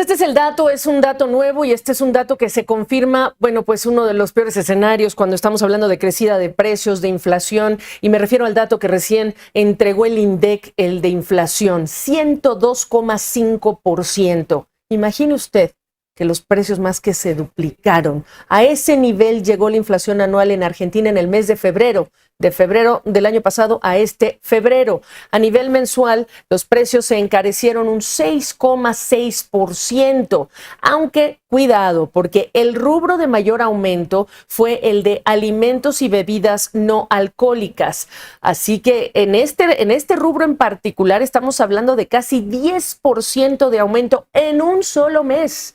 este es el dato, es un dato nuevo y este es un dato que se confirma, bueno, pues uno de los peores escenarios cuando estamos hablando de crecida de precios, de inflación, y me refiero al dato que recién entregó el INDEC, el de inflación, 102,5%. Imagine usted que los precios más que se duplicaron. A ese nivel llegó la inflación anual en Argentina en el mes de febrero del año pasado a este febrero. A nivel mensual, los precios se encarecieron un 6,6%, aunque cuidado, porque el rubro de mayor aumento fue el de alimentos y bebidas no alcohólicas. Así que en este rubro en particular estamos hablando de casi 10% de aumento en un solo mes.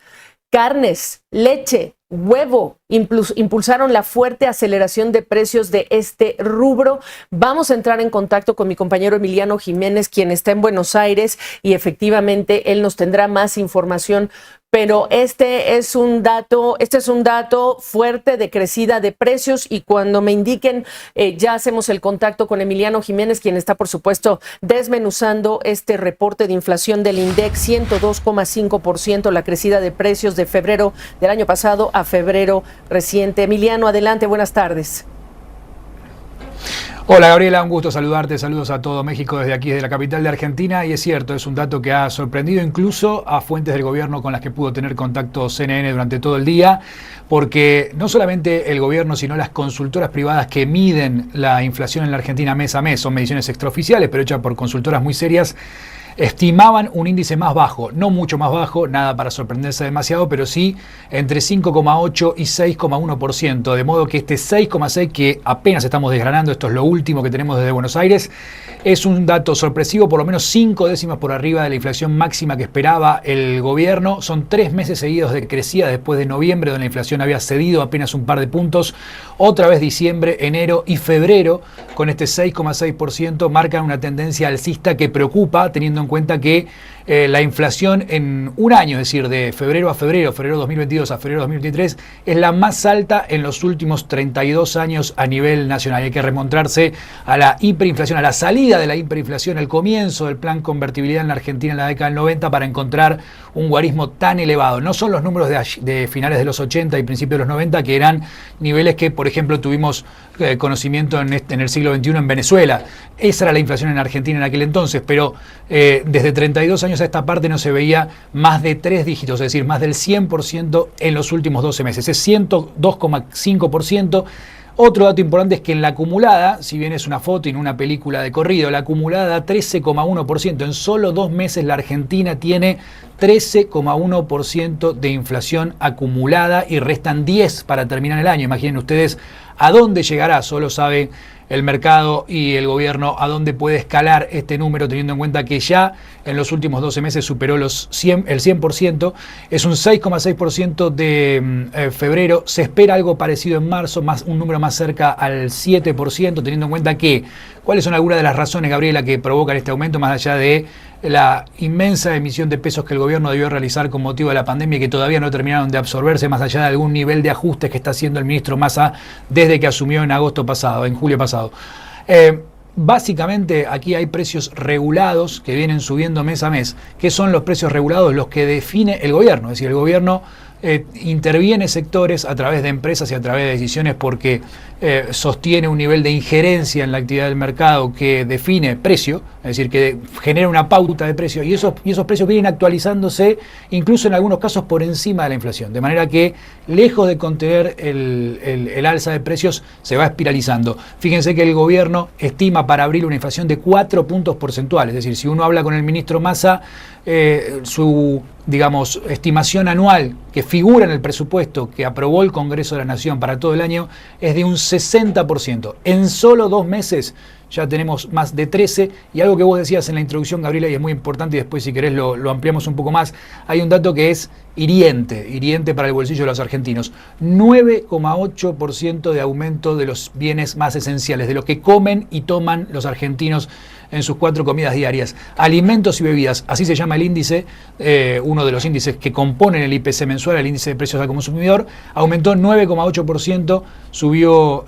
Carnes, leche, huevo impulsaron la fuerte aceleración de precios de este rubro. Vamos a entrar en contacto con mi compañero Emiliano Jiménez, quien está en Buenos Aires, y efectivamente él nos tendrá más información. Pero este es un dato fuerte de crecida de precios, y cuando me indiquen ya hacemos el contacto con Emiliano Jiménez, quien está por supuesto desmenuzando este reporte de inflación del INDEC, 102,5% la crecida de precios de febrero del año pasado a febrero reciente. Emiliano, adelante, buenas tardes. Hola Gabriela, un gusto saludarte, saludos a todo México desde aquí, desde la capital de Argentina, y es cierto, es un dato que ha sorprendido incluso a fuentes del gobierno con las que pudo tener contacto CNN durante todo el día, porque no solamente el gobierno, sino las consultoras privadas que miden la inflación en la Argentina mes a mes, son mediciones extraoficiales, pero hechas por consultoras muy serias, estimaban un índice más bajo, no mucho más bajo, nada para sorprenderse demasiado, pero sí entre 5,8 y 6,1%, de modo que este 6,6 que apenas estamos desgranando, esto es lo último que tenemos desde Buenos Aires, es un dato sorpresivo, por lo menos 5 décimas por arriba de la inflación máxima que esperaba el gobierno. Son 3 meses seguidos de crecida después de noviembre, donde la inflación había cedido apenas un par de puntos. Otra vez diciembre, enero y febrero, con este 6,6%, marcan una tendencia alcista que preocupa, teniendo en cuenta que la inflación en un año, es decir, de febrero a febrero 2022 a febrero 2023, es la más alta en los últimos 32 años a nivel nacional. Hay que remontarse a la hiperinflación, a la salida de la hiperinflación, el comienzo del plan convertibilidad en la Argentina en la década del 90 para encontrar un guarismo tan elevado. No son los números de finales de los 80 y principios de los 90, que eran niveles que, por ejemplo, tuvimos conocimiento en el siglo XXI en Venezuela. Esa era la inflación en Argentina en aquel entonces, pero desde 32 años a esta parte no se veía más de 3 dígitos, es decir, más del 100% en los últimos 12 meses. Es 102,5%. Otro dato importante es que en la acumulada, si bien es una foto y no una película de corrido, la acumulada 13,1%. En solo 2 meses la Argentina tiene 13,1% de inflación acumulada y restan 10 para terminar el año. Imaginen ustedes a dónde llegará, solo sabe el mercado y el gobierno a dónde puede escalar este número, teniendo en cuenta que ya en los últimos 12 meses superó el 100%, es un 6,6% de febrero, se espera algo parecido en marzo, un número más cerca al 7%, teniendo en cuenta que, ¿cuáles son algunas de las razones, Gabriela, que provocan este aumento, más allá de la inmensa emisión de pesos que el gobierno debió realizar con motivo de la pandemia y que todavía no terminaron de absorberse, más allá de algún nivel de ajustes que está haciendo el ministro Massa desde que asumió en julio pasado? Básicamente aquí hay precios regulados que vienen subiendo mes a mes. ¿Qué son los precios regulados? Los que define el gobierno, es decir, el gobierno interviene sectores a través de empresas y a través de decisiones porque sostiene un nivel de injerencia en la actividad del mercado que define precio, es decir, que genera una pauta de precio, y esos precios vienen actualizándose incluso en algunos casos por encima de la inflación, de manera que lejos de contener el alza de precios se va espiralizando. Fíjense que el gobierno estima para abril una inflación de 4 puntos porcentuales, es decir, si uno habla con el ministro Massa, su estimación anual que figura en el presupuesto que aprobó el Congreso de la Nación para todo el año es de un 60%. En solo 2 meses ya tenemos más de 13, y algo que vos decías en la introducción, Gabriela, y es muy importante, y después si querés lo ampliamos un poco más, hay un dato que es hiriente para el bolsillo de los argentinos. 9,8% de aumento de los bienes más esenciales, de lo que comen y toman los argentinos en sus 4 comidas diarias. Alimentos y bebidas, así se llama el índice, uno de los índices que componen el IPC mensual, el índice de precios al consumidor, aumentó 9,8%, subió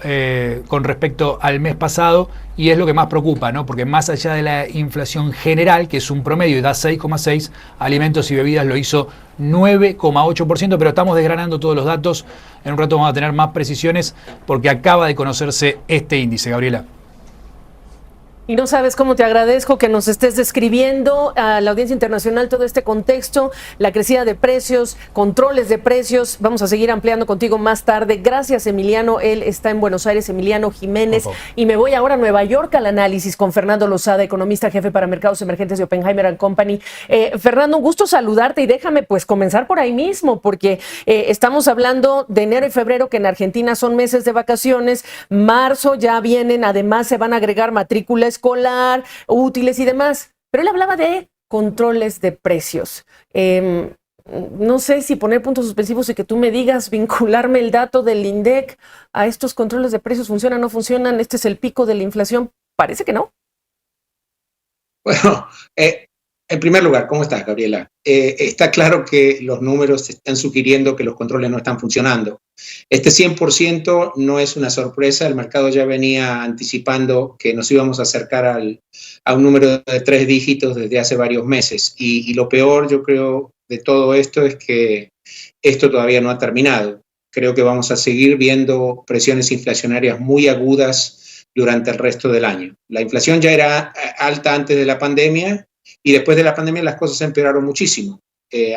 con respecto al mes pasado, y es lo que más preocupa, ¿no? Porque más allá de la inflación general, que es un promedio y da 6,6%, alimentos y bebidas lo hizo 9,8%, pero estamos desgranando todos los datos. En un rato vamos a tener más precisiones porque acaba de conocerse este índice, Gabriela. Y no sabes cómo te agradezco que nos estés describiendo a la audiencia internacional todo este contexto, la crecida de precios, controles de precios. Vamos a seguir ampliando contigo más tarde. Gracias, Emiliano. Él está en Buenos Aires, Emiliano Jiménez. Y me voy ahora a Nueva York al análisis con Fernando Lozada, economista jefe para mercados emergentes de Oppenheimer & Company. Fernando, un gusto saludarte y déjame pues comenzar por ahí mismo, porque estamos hablando de enero y febrero, que en Argentina son meses de vacaciones. Marzo ya vienen, además se van a agregar matrículas escolar, útiles y demás, pero él hablaba de controles de precios. No sé si poner puntos suspensivos y que tú me digas, vincularme el dato del INDEC a estos controles de precios, ¿funcionan o no funcionan? ¿Este es el pico de la inflación? Parece que no. Bueno, en primer lugar, ¿cómo estás, Gabriela? Está claro que los números están sugiriendo que los controles no están funcionando. Este 100% no es una sorpresa, el mercado ya venía anticipando que nos íbamos a acercar a un número de 3 dígitos desde hace varios meses. Y lo peor, yo creo, de todo esto es que esto todavía no ha terminado. Creo que vamos a seguir viendo presiones inflacionarias muy agudas durante el resto del año. La inflación ya era alta antes de la pandemia, y después de la pandemia las cosas empeoraron muchísimo.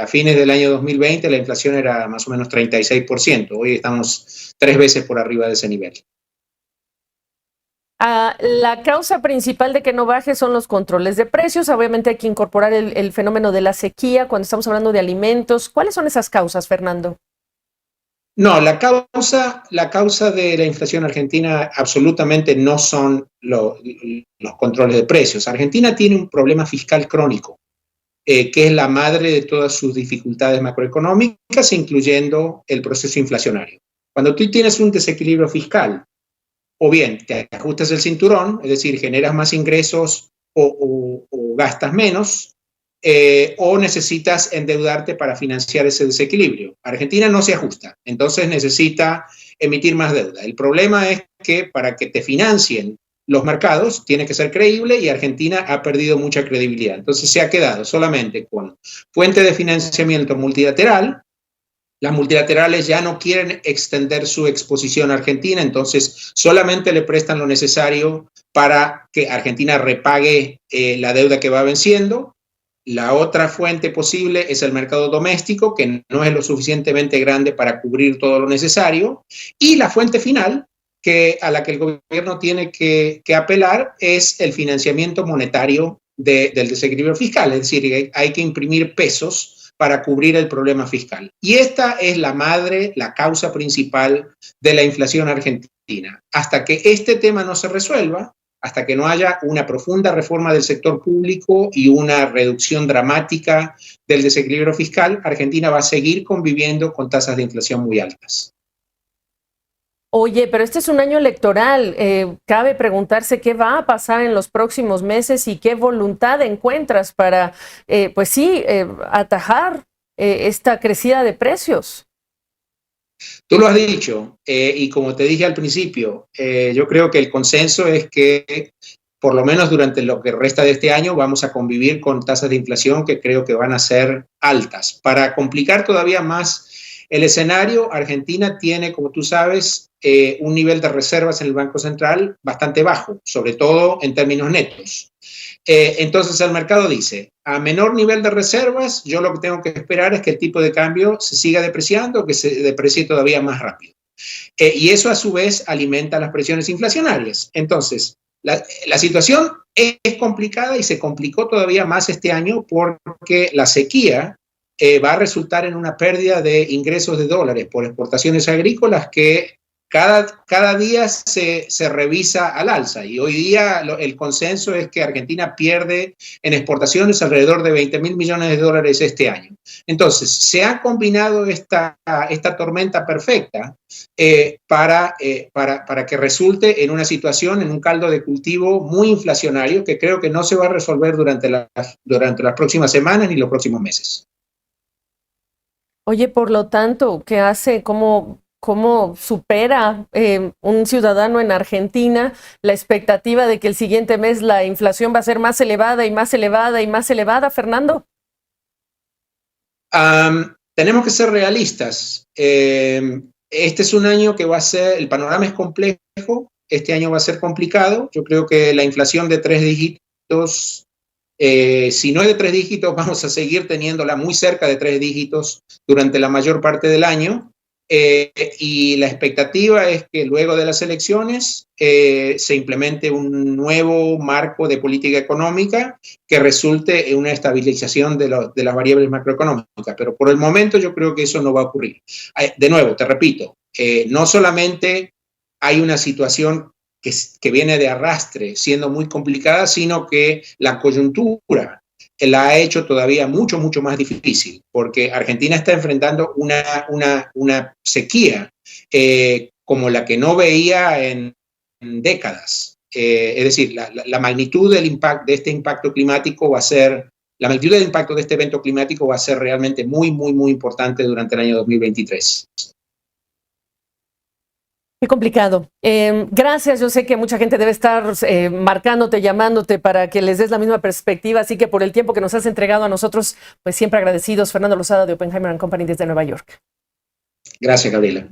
A fines del año 2020 la inflación era más o menos 36%. Hoy estamos 3 veces por arriba de ese nivel. La causa principal de que no baje son los controles de precios. Obviamente hay que incorporar el fenómeno de la sequía cuando estamos hablando de alimentos. ¿Cuáles son esas causas, Fernando? No, la causa de la inflación argentina absolutamente no son los controles de precios. Argentina tiene un problema fiscal crónico, que es la madre de todas sus dificultades macroeconómicas, incluyendo el proceso inflacionario. Cuando tú tienes un desequilibrio fiscal, o bien te ajustas el cinturón, es decir, generas más ingresos o gastas menos, o necesitas endeudarte para financiar ese desequilibrio. Argentina no se ajusta, entonces necesita emitir más deuda. El problema es que para que te financien los mercados tiene que ser creíble, y Argentina ha perdido mucha credibilidad. Entonces se ha quedado solamente con fuente de financiamiento multilateral. Las multilaterales ya no quieren extender su exposición a Argentina, entonces solamente le prestan lo necesario para que Argentina repague la deuda que va venciendo. La otra fuente posible es el mercado doméstico, que no es lo suficientemente grande para cubrir todo lo necesario. Y la fuente final, a la que el gobierno tiene que apelar, es el financiamiento monetario del desequilibrio fiscal. Es decir, hay que imprimir pesos para cubrir el problema fiscal. Y esta es la causa principal de la inflación argentina. Hasta que este tema no se resuelva, hasta que no haya una profunda reforma del sector público y una reducción dramática del desequilibrio fiscal, Argentina va a seguir conviviendo con tasas de inflación muy altas. Oye, pero este es un año electoral. Cabe preguntarse qué va a pasar en los próximos meses y qué voluntad encuentras para, atajar esta crecida de precios. Tú lo has dicho, y como te dije al principio, yo creo que el consenso es que por lo menos durante lo que resta de este año vamos a convivir con tasas de inflación que creo que van a ser altas. Para complicar todavía más el escenario, Argentina tiene, como tú sabes, un nivel de reservas en el Banco Central bastante bajo, sobre todo en términos netos. Entonces el mercado dice, a menor nivel de reservas, yo lo que tengo que esperar es que el tipo de cambio se siga depreciando, que se deprecie todavía más rápido. Y eso a su vez alimenta las presiones inflacionarias. Entonces, la situación es complicada, y se complicó todavía más este año porque la sequía va a resultar en una pérdida de ingresos de dólares por exportaciones agrícolas que cada día se revisa al alza y hoy día el consenso es que Argentina pierde en exportaciones alrededor de 20.000 millones de dólares este año. Entonces, se ha combinado esta tormenta perfecta para que resulte en una situación, en un caldo de cultivo muy inflacionario que creo que no se va a resolver durante las próximas semanas ni los próximos meses. Oye, por lo tanto, ¿qué hace? ¿Cómo supera un ciudadano en Argentina la expectativa de que el siguiente mes la inflación va a ser más elevada y más elevada y más elevada, Fernando? Tenemos que ser realistas. Este es un año que va a ser, el panorama es complejo, este año va a ser complicado. Yo creo que la inflación de 3 dígitos, si no es de 3 dígitos, vamos a seguir teniéndola muy cerca de 3 dígitos durante la mayor parte del año. Y la expectativa es que luego de las elecciones se implemente un nuevo marco de política económica que resulte en una estabilización de las variables macroeconómicas. Pero por el momento yo creo que eso no va a ocurrir. De nuevo, te repito, no solamente hay una situación que viene de arrastre, siendo muy complicada, sino que la coyuntura la ha hecho todavía mucho más difícil, porque Argentina está enfrentando una sequía como la que no veía en décadas. Es decir, la magnitud del impacto de este impacto climático va a ser, la magnitud del impacto de este evento climático va a ser realmente muy importante durante el año 2023. Qué complicado. Gracias, yo sé que mucha gente debe estar marcándote, llamándote para que les des la misma perspectiva, así que por el tiempo que nos has entregado a nosotros, pues siempre agradecidos. Fernando Lozada de Oppenheimer & Company desde Nueva York. Gracias, Gabriela.